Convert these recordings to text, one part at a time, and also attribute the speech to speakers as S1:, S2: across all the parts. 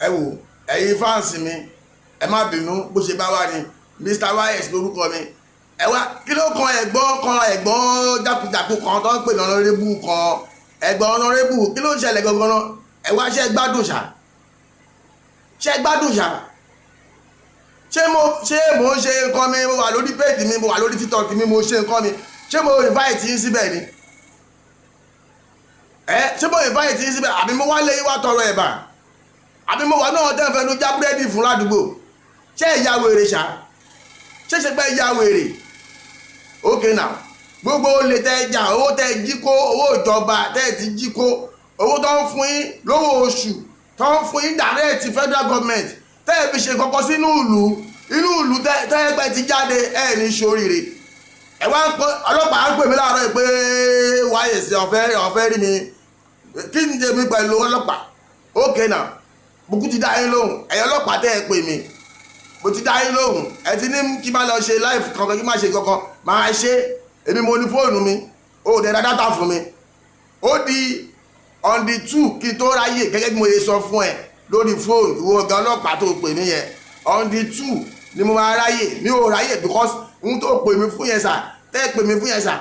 S1: ẹ wò ẹ̀yin fáǹsì mi ẹ má bínú bó ṣe bá wà ní Mr. YS lórúkọ mi ẹ wá kí ló kan ẹ̀gbọ́n jákujàku kan tó ń pè ní ọ̀nàrẹ́bù kan ẹ̀gbọ́n ọ̀nàrẹ́bù kí ló ń ṣẹlẹ̀ gangan náà ẹ wá ṣe gbádùn ṣá ṣe mo ń ṣe nǹkan mi mo wà lórí péèjì mi mo wà lórí TikTok mi mo ṣe nǹkan mi ṣé mo invite yín síbẹ̀ ni ṣé mo invite yín síbẹ̀ àbí mo wá lé yín wá tọrọ ẹ̀bà àbí mo wà náà tẹ́ fẹ́ nu já búrẹ́dì fún ládùúgbò ṣé ìyá wèrè ṣá ṣé pé ìyá wèrè okay now gbogbo olè tẹ́ jà owó tẹ́ jí kó owó ìjọba tẹ́ ti jí kó owó tó ń fún yín lówó oṣù tó ń fún yín direct federal government tẹ́ fi ṣe kọ́kọ́ sínú ìlú tẹ́ pẹ́ ti jáde ẹ̀ ní ṣoríire ẹ wá ń pọ ọlọ́pàá ń pè mí láàárọ̀ pé wáyé sí ọ̀fẹ́ rí mi kí ni tèmi pẹ̀lú ọlọ́pàá okay now mo kú ti dá yín lóhùn ẹ̀yin ọlọ́pàá tẹ́ ẹ pè mí mo ti dá yín lóhùn ẹ ti ní kí má lọ ṣe live kankan kí má ṣe kankan máa ṣe èmi mo ní fóònù mi ó dẹ̀ dá dátà fún mi ó di on the 2 kí n tó ráyè gẹ́gẹ́ bí mo yẹ sọ fún ẹ lórí fóònù ìwọ ọ̀gá ọlọ́pàá tó pè mí yẹn on the 2 ni mo máa ráyè mi ò ráyè because n tó pè mí fún yẹn sà tẹ́ pè mí fún yẹn sà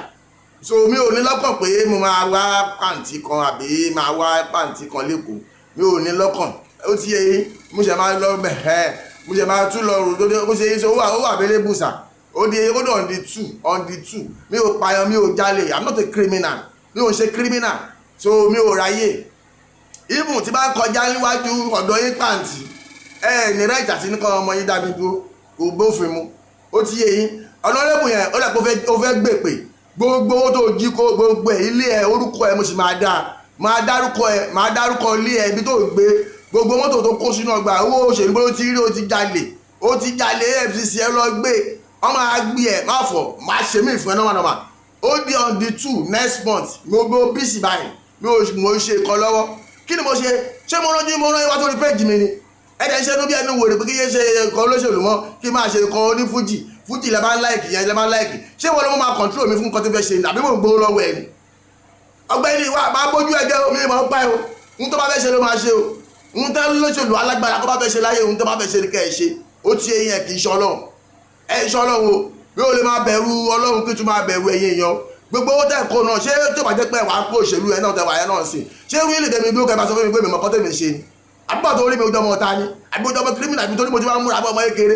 S1: so mi ò ní lọ́kàn pé mo máa wá pàǹtí kan àbí máa wá pàǹtí kan lẹ́kọ̀ọ́ mi ò ní lọ́kàn ó ti yẹ yín mo ṣe máa lọ bẹ̀ẹ́ mo ṣe máa tún lọ rò lóde ó ṣe yín so ó wà available sà ó di ó dọ̀ on the 2 mi ò pààyàn mi ò jalè I'm not a criminal mi ò ṣe criminal so mi ò ráyè even tí bá kọjá níwájú ọ̀dọ̀ yín pàǹtí ní right àti nìkan ọmọ yín dábí dúró kò gbófin mu ó ti yé yín ọ̀nàrẹ́bù yẹn ó lẹ̀ kó fẹ́ gbèpè gbogbo owó tó jí kó gbogbo ẹ̀ ilé ẹ̀ orúkọ ẹ̀ mo sì máa dárúkọ ilé ẹ̀ ibi tó gbé gbogbo mọ́tò tó kó sínú ọgbà owó òṣèlú bó ti rí ó ti jalè FCC ẹ lọ gbé wọ́n máa gbé ẹ̀ má fọ̀ má ṣe mí ìfún ẹ nọ́mà ó di on the 2 next month gbogbo bísí báyìí mo ṣe ìkọ lọ́wọ́ kí ni mo ṣe mo rán yín wá sórí péjì mi ni ẹ̀dẹ̀ ṣe ló bí ẹnu wèrè pé kí yé ṣe ẹ̀kọ́ olóṣèlú mọ́ kí máa ṣe ẹ̀kọ́ ní fújì lẹ́ bá ń láìkì yẹn lẹ́ bá ń láìkì ṣé wọ́n ló máa kọ̀ntrol mi fún nǹkan tó fẹ́ ṣe àbí mò ń gbowó lọ́wọ́ ẹ̀ ni ọgbẹ́ni wa máa bójú ẹgbẹ́ omi máa ń pa ẹ̀ o ń tó bá fẹ́ ṣe ló máa ṣe o ń tẹ́ lóṣèlú alágbára kó bá fẹ́ ṣe láyé ń tó bá fẹ́ ṣe ní kẹ́ ẹ̀ ṣe ó ti eyín ẹ̀ kì í ṣe ọlọ́run ẹ̀ ṣe ọlọ́run o bí ó lè máa bẹ̀rù ọlọ́run kí tún máa bẹ̀rù ẹ̀yìn èèyàn gbogbo owó tẹ̀ kó náà ṣé tó bá jẹ́ pé wàá kó òṣèlú ẹ̀ náà tẹ̀ wáyé náà sí ṣé wíìlì tẹ̀mí bí ó kẹ́ bá sọ fún mi pé mi mọ̀ kọ́ tẹ̀mí ṣe ni àbúrò tó rí mi ọjọ́ ọmọ ọ̀tá ni àbúrò ọmọ kírímìnà àbí tó ní mo ti máa ń múra bọ́ ọmọ kékeré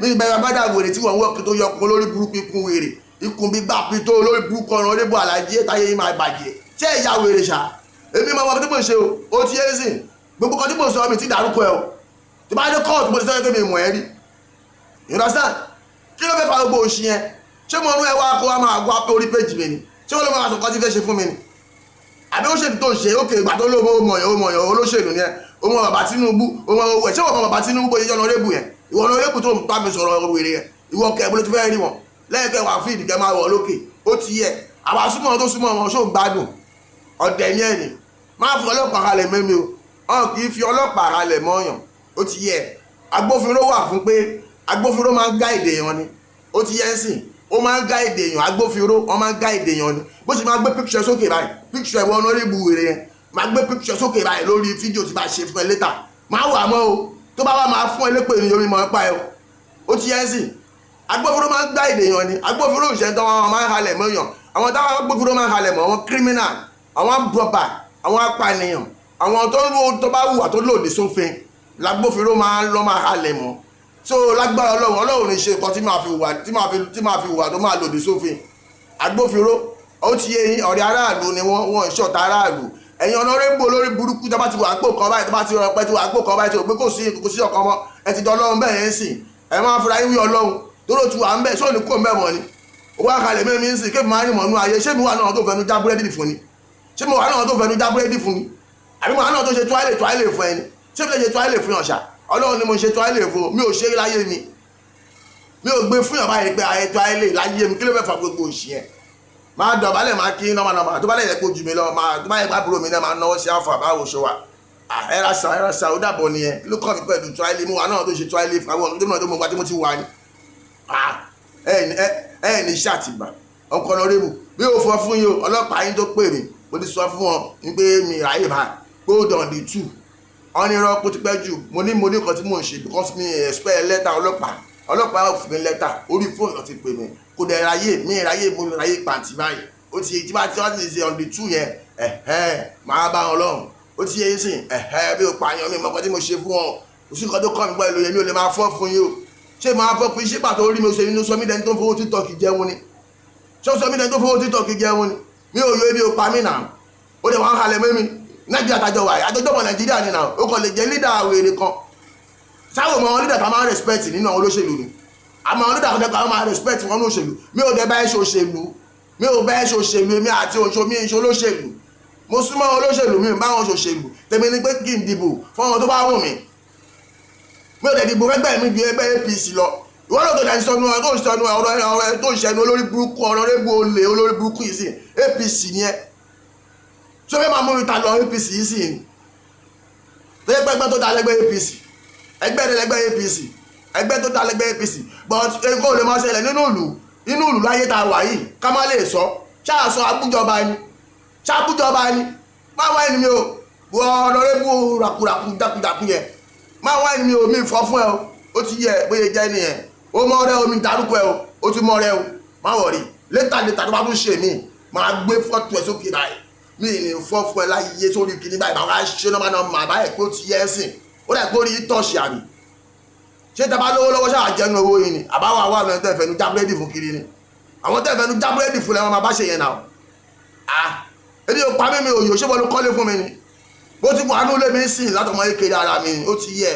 S1: mi ìbẹ̀rẹ̀ agbádá wèrè tí wọ́n wọ́ tó yọ ọkùn lórí burúkú ikú wèrè ikùn bí gbà pí tó lórí burúkú ọ̀rọ̀ oníbò àlàjì táyé yìí máa bàjẹ́ ṣé ìyá wèrè ṣá èmi máa wọ́n tí mo ṣe o ti yé sìn gbogbo kan tí mo sọ mi ti dárúkọ ẹ o tí bá dé kóòtù mo ti sọ pé mi mọ̀ ẹ́ rí you understand kí ló fẹ́ fa gbogbo òṣì yẹn ṣé mo rún ẹ wá kó wá máa gbọ́ pé orí péjì mi ni ṣé wọ́n ló máa sọ kọ́ tí fẹ́ ṣe fún mi ni àbí ó ṣètò tó ń ṣe ókè ìgbà tó lóbo mọ̀yàn olóṣèlú ni ẹ òun bàbá Tinubu òun owó ẹ̀ ṣé wọ́n bàbá Tinubu bó ṣe jẹ́ ọ̀nàrẹ́bù yẹn ìwọ ọ̀nàrẹ́bù tó ń bá mi sọ̀rọ̀ wèrè yẹn ìwọ kẹ́ bó ló ti fẹ́ rí wọn lẹ́ẹ̀kẹ́ wà fún ìdíkẹ́ máa wọ̀ lókè ó ti yẹ àwọn asúmọ̀ tó súnmọ́ wọn ṣó gbádùn ọ̀dẹ̀ ní ẹ̀nì máa fi ọlọ́pàá halẹ̀ mẹ́mi o ọ̀n kì í fi ọlọ́pàá halẹ̀ mọ́yàn ó ti yẹ agbófinró wà fún pé agbófinró máa ń gá èdè yẹn ni ó ti yẹ ń sìn ó máa ń gá èdè yẹn agbófinró wọ́n máa ń gá èdè yẹn ni bó ṣe máa gbé píkṣọ sókè báyìí píkṣọ ẹ̀wọ̀n ọ̀nàrẹ́bù wèrè yẹn máa gbé píkṣọ sókè báyìí lórí fídíò tí bá ṣe fún ẹ létà máa wà mọ́ o tó bá wà máa fún ẹ lépè ní yomi mọ́ pa ẹ o ó ti yẹ ń sìn agbófinró máa ń gbá èdè yẹn ni agbófinró ìṣẹ́ tó wọn máa ń halẹ̀ mọ́ yàn àwọn táwọn agbófinró máa ń halẹ̀ mọ́ àwọn criminal àwọn brọba àwọn apànìyàn àwọn tó bá hùwà tó lòdì sófin lágbófinró máa ń lọ máa halẹ̀ mọ́ so lágbára ọlọ́run ní ṣe nǹkan tí máa fi hùwà tó máa lòdì sófin agbófinró ó ti yé yín ọ̀rẹ́ aráàlú ni wọ́n ìṣọ̀tá aráàlú ẹ̀yin ọ̀nàrẹ́bù olórí burúkú tó bá ti wà gbó kan báyìí tó bá ti rọpẹ́ tó wà gbó kan báyìí tó gbé kò sí ọ̀kan mọ́ ẹ ti dán ọlọ́run bẹ́ẹ̀ yẹn sìn ẹ máa fura yín wí ọlọ́run tó ló ti wà ń bẹ̀ sóòní kò mẹ́mọ́ ni owó àkàlẹ̀ mẹ́rin ń sìn kébì máa ń rìn mọ́nú ayé ṣé mi wà náà tó fẹnu já búrẹ́dì fún ni ṣé mo wà náà tó fẹnu já búrẹ́dì fún ni àbí mo wà náà tó ṣe tuwálè fún ẹni ṣé mi lè ṣe tuwálè fún ọ̀ṣà ọlọ́run ni mo ṣe tuwálè fún mi ò ṣe é láyé mi ò gbé fún yàrá yìí pé ayé tuwálè láyé mi kí ló fẹ́ fa gbogbo òṣì yẹn máa dọ̀bálẹ̀ máa kí nọ́mà tó bá lè yẹ kó jù mí lọ tó bá yẹ pé àbúrò mi náà máa náwó sí àfà báwo ṣe wà ẹ̀rà sàn ó dàbọ̀ nìyẹn kí ló kọ́ mi pẹ̀lú tuwálè mo wà náà tó ṣe tuwálè fún àwọn ọ̀dọ́ tó mọ̀ wá tí mo ti wà ní ẹ̀ ní iṣẹ́ àtìgbà ọkọ̀ ọ̀nàrẹ́bù bí ó fọ́ fún yín o ọlọ́pàá yín tó pè mí mo ti sọ fún wọn ní pé mi ráyè bá go down the 2 wọ́n ní irọ́ kó ti pẹ́ jù mo ní nǹkan tí mò ń ṣe because mi expect lẹ́tà ọlọ́pàá fún mi lẹ́tà orí fóònù ti pè mí kò dẹ̀ ráyè mo ráyè pàǹtí báyìí ó ti tí bá ti wá ti ṣe on the 2 yẹn máa bá wọn lọ́rùn ó ti yẹ sìn bí o pààyàn mi mọ̀kàn tí mo ṣe fún wọn kò sí nǹkan tó kọ́ mi gbọ́ èlò yẹn mi ò lè máa fọ́ fún yín o ṣé máa fọ́ fún iṣẹ́ pàtó orí mi ò ṣe nínú sọmí dẹni tó ń fowó TikTok jẹun ni ṣé ó sọmí dẹni tó ń fowó TikTok jẹun ni mi ò yọ ebi ò pa mí nà ó dẹ̀ wọ́n halẹ̀ mẹ́mi nàìjíríà tàjọ wà àjọjọ́ ọmọ nàìjíríà ni nà ó kàn lè jẹ́ lídà wèrè kan sáwọn ọmọ lídà kan máa ń respect nínú àwọn olóṣèlú ni àmọ́ lídà kan máa ń respect wọn ní òṣèlú mi ò dẹ̀ bá ẹ̀ ṣe òṣèlú mi ò bá ẹ̀ ṣe òṣèlú mi àti mi ìṣe olóṣèlú mo súnmọ́ olóṣèlú mi bá wọn ṣòṣèlú tèmi ni pé kí n dìbò fún wọn tó bá wù mí mi ò dẹ̀ dìbò ẹgbẹ́ mi ju ẹgbẹ́ APC lọ ìwọ́n ló tó dẹ̀ sọnù ọ̀rọ̀ tó ń sọnù ọ̀rọ̀ tó ń ṣẹnu olórí burúkú ọ̀rọ̀ rẹ́gbó olè olórí burúkú yìí sí APC yẹn tó fẹ́ máa mú ìta lọ APC yìí sí ni tó yẹ pẹ́gbẹ́ tó dá lẹ́gbẹ́ APC ẹgbẹ́ rẹ̀ lẹ́gbẹ́ APC ẹgbẹ́ tó dá lẹ́gbẹ́ APC but ẹgbẹ́ ò lè máa ṣẹlẹ̀ nínú ìlú láyé tá a wà yìí ká má lè sọ ṣáà sọ abújọba ni ṣàkújọba ni máa wá ẹni mi ò wọ ọlọ́rẹ́bù ràkúràkú dákúdákú yẹn máa wá ẹni mi ò mi fọ́ fún ẹ o ó ti yẹ bóyá jẹ́ nìyẹn ó mọ ọ̀rẹ́ omi dárúkọ ẹ o ó ti mọ ọ̀rẹ́ o má wọ̀rí létà tó bá tún ṣe mí máa gbé fọ́tò ẹ sókè báyìí mi ní fọ́ fún ẹ láyé sórí kìíní báyìí máa wá ṣe náà máa báyìí pé ó ti yẹ ẹ sìn ó dẹ̀ pé ó rí tọ́ọ̀ṣì àmì ṣé tẹ bá lówó lọ́wọ́ ṣáà jẹ́nu owó yìí ni àbáwọ̀ àwọn àwọn tẹ̀fẹ̀nu jábúrẹ́dì fún kiri ni àwọn tẹ̀fẹ̀nu jábúrẹ́dì fún lẹ́wọ̀n máa bá ṣe yẹn náà èdè ò pa mímí òyò ṣé wọ́n ló kọ́lé fún mi ni bó ti wà nínú ilé mi sìn látọmọ kékeré ara mi ó ti yẹ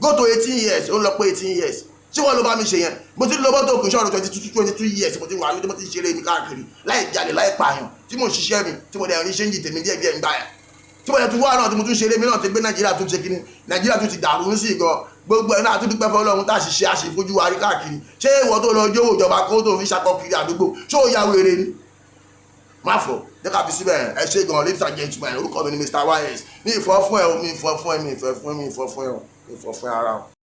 S1: go to 18 years ó ń lọ pé 18 years ṣé wọ́n ló bá mi ṣe yẹn mo ti lọ bọ́tò òkè ṣọ́ọ̀rọ̀ 22 years mo ti wà ní mo ti ṣeré mi káàkiri láì jalè láì pààyàn tí mo ń ṣiṣẹ́ mi tí mo dẹ̀ rí ṣéǹjì tèmi díẹ̀ díẹ̀ ń gbà yà tí mo dẹ̀ tún wá náà tí mo tún ṣeré mi náà ti gbé nàìjíríà tún ṣe kíní nàìjíríà tún ti dàrú sí gan gbogbo ẹ̀ náà tún dúpẹ́ fọlọ́run tá a sì ṣe àṣìfojú wa rí káàkiri ṣé ìwọ tó lọ jówó ìjọba kó tó fi ṣakọ kiri àdúgbò ṣé ó ya wèrè ni má fọ jẹ́ ká fi síbẹ̀ ẹ ṣe gan ladies and gentlemen orúkọ mi ni Mr. YS ní ìfọ́ fún ẹ mi ìfọ́ fún ẹ mi ìfọ́ fún ẹ mi ìfọ́ fún ẹ ara o.